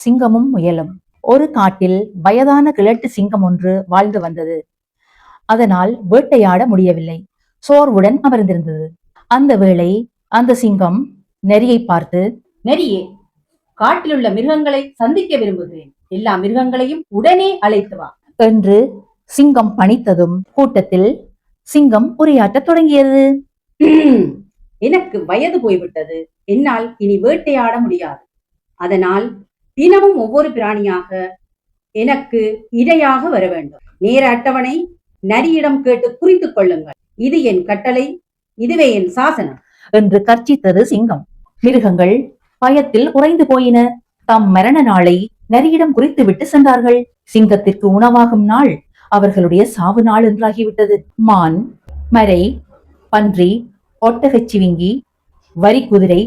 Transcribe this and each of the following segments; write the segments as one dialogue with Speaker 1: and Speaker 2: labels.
Speaker 1: சிங்கமும் முயலும். ஒரு காட்டில் வயதான கிழட்டு சிங்கம் ஒன்று வாழ்ந்து வந்தது. அதனால் வேட்டையாட முடியவில்லை. சோர்வுடன் அமர்ந்திருந்தது. அந்த வேளை அந்த சிங்கம் நரியை பார்த்து,
Speaker 2: நரியே, காட்டிலுள்ள மிருகங்களை சந்திக்க விரும்புகிறேன். எல்லா மிருகங்களையும் உடனே அழைத்து வா
Speaker 1: என்று சிங்கம் பணித்ததும் கூட்டத்தில் சிங்கம் உரையாற்றத் தொடங்கியது.
Speaker 2: எனக்கு வயது போய்விட்டது. என்னால் இனி வேட்டையாட முடியாது. அதனால் தினமும் ஒவ்வொரு பிராணியாக எனக்கு இரையாக வர வேண்டும். நேர அட்டவணை நரியிடம் கேட்டு புரிந்து கொள்ளுங்கள். இது என் கட்டளை, இதுவே என் சாசனம்
Speaker 1: என்று கர்ச்சித்தது சிங்கம். மிருகங்கள் பயத்தில் உறைந்து போயின. தம் மரண நாளை நரியிடம் குறித்துவிட்டு சென்றார்கள். சிங்கத்திற்கு உணவாகும் நாள் அவர்களுடைய சாவு நாள் என்றாகிவிட்டது. மான், மரை, பன்றி, ஒட்டகச்சிவிங்கி, வரிக்குதிரை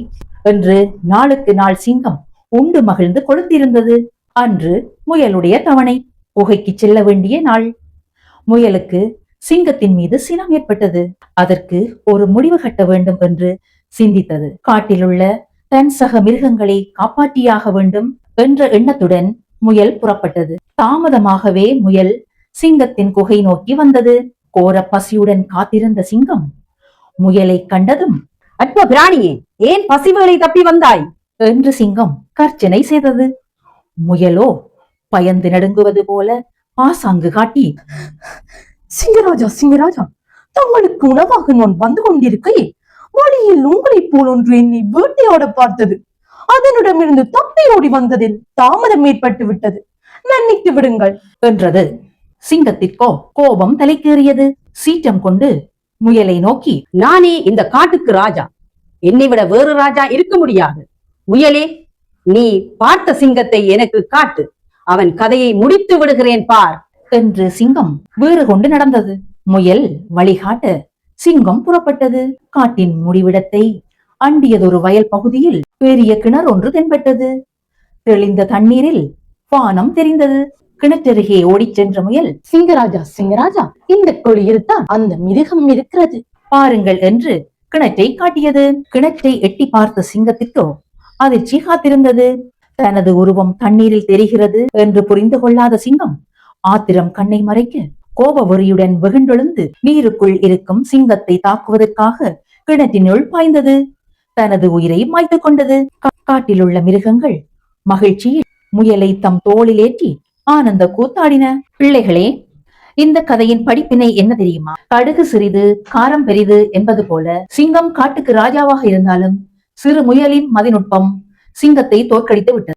Speaker 1: என்று நாளுக்கு நாள் சிங்கம் உண்டு மகிழ்ந்து கொழுத்திருந்தது. அன்று முயலுடைய தவணை. குகைக்கு செல்ல வேண்டிய நாள். முயலுக்கு சிங்கத்தின் மீது சினம் ஏற்பட்டது. அதற்கு ஒரு முடிவு கட்ட வேண்டும் என்று சிந்தித்தது. காட்டிலுள்ள தன் சக மிருகங்களை காப்பாற்றியாக வேண்டும் என்ற எண்ணத்துடன் முயல் புறப்பட்டது. தாமதமாகவே முயல் சிங்கத்தின் குகை நோக்கி வந்தது. கோர பசியுடன் காத்திருந்த சிங்கம் முயலை கண்டதும்,
Speaker 2: அற்ப பிராணியே, ஏன் பசிவுகளை தப்பி வந்தாய்
Speaker 1: என்று சிங்கம் கர்ச்சனை செய்தது. முயலோ பயந்து நடுங்குவது போல பாசாங்கு காட்டி,
Speaker 3: சிங்கராஜா, சிங்கராஜா, தங்களுக்கு உணவாக நான் வந்து கொண்டிருக்கையே வழியில் உங்களைப் போல் ஒன்று என்னை வேட்டையாட பார்த்தது. அதனிடமிருந்து தப்பி ஓடி வந்ததில் தாமதம் ஏற்பட்டு விட்டது. மன்னித்து விடுங்கள்
Speaker 1: என்றது. சிங்கத்திற்கோ கோபம் தலைக்கேறியது. சீற்றம் கொண்டு முயலை நோக்கி,
Speaker 2: நானே இந்த காட்டுக்கு ராஜா. என்னை விட வேறு ராஜா இருக்க முடியாது. முயலே, நீ பார்த்த சிங்கத்தை எனக்கு காட்டு. அவன் கதையை முடித்து விடுகிறேன் பார்
Speaker 1: என்று சிங்கம் வேறு கொண்டு நடந்தது. முயல் வழிகாட்ட சிங்கம் புறப்பட்டது. காட்டின் முடிவிடத்தை அண்டியதொரு வயல் பகுதியில் பெரிய கிணறு ஒன்று தென்பட்டது. தெளிந்த தண்ணீரில் வானம் தெரிந்தது. கிணற்றருகே ஓடிச் சென்ற முயல்,
Speaker 3: சிங்கராஜா, சிங்கராஜா, இந்த குழியில்தான் அந்த மிருகம் இருக்கிறது,
Speaker 1: பாருங்கள் என்று கிணற்றை காட்டியது. கிணற்றை எட்டி பார்த்த சிங்கத்திற்கோ அதிர்ச்சி காத்திருந்தது. தனது உருவம் தண்ணீரில் தெரிகிறது என்று புரிந்து கொள்ளாத சிங்கம் ஆத்திரம் கண்ணை மறைக்க கோப வெறியுடன் வெகுண்டெழுந்து நீருக்குள் இருக்கும் சிங்கத்தை தாக்குவதற்காக கிணற்றினுள் பாய்ந்தது. தனது உயிரை மாய்த்து கொண்டது. காட்டிலுள்ள மிருகங்கள் மகிழ்ச்சியில் முயலை தம் தோளில் ஏற்றி ஆனந்த கூத்தாடின. பிள்ளைகளே, இந்த கதையின் படிப்பினை என்ன தெரியுமா? கடுகு சிறிது காரம் பெரிது என்பது போல சிங்கம் காட்டுக்கு ராஜாவாக இருந்தாலும் சிறு முயலின் மதிநுட்பம் சிங்கத்தை தோற்கடித்து விட்டது.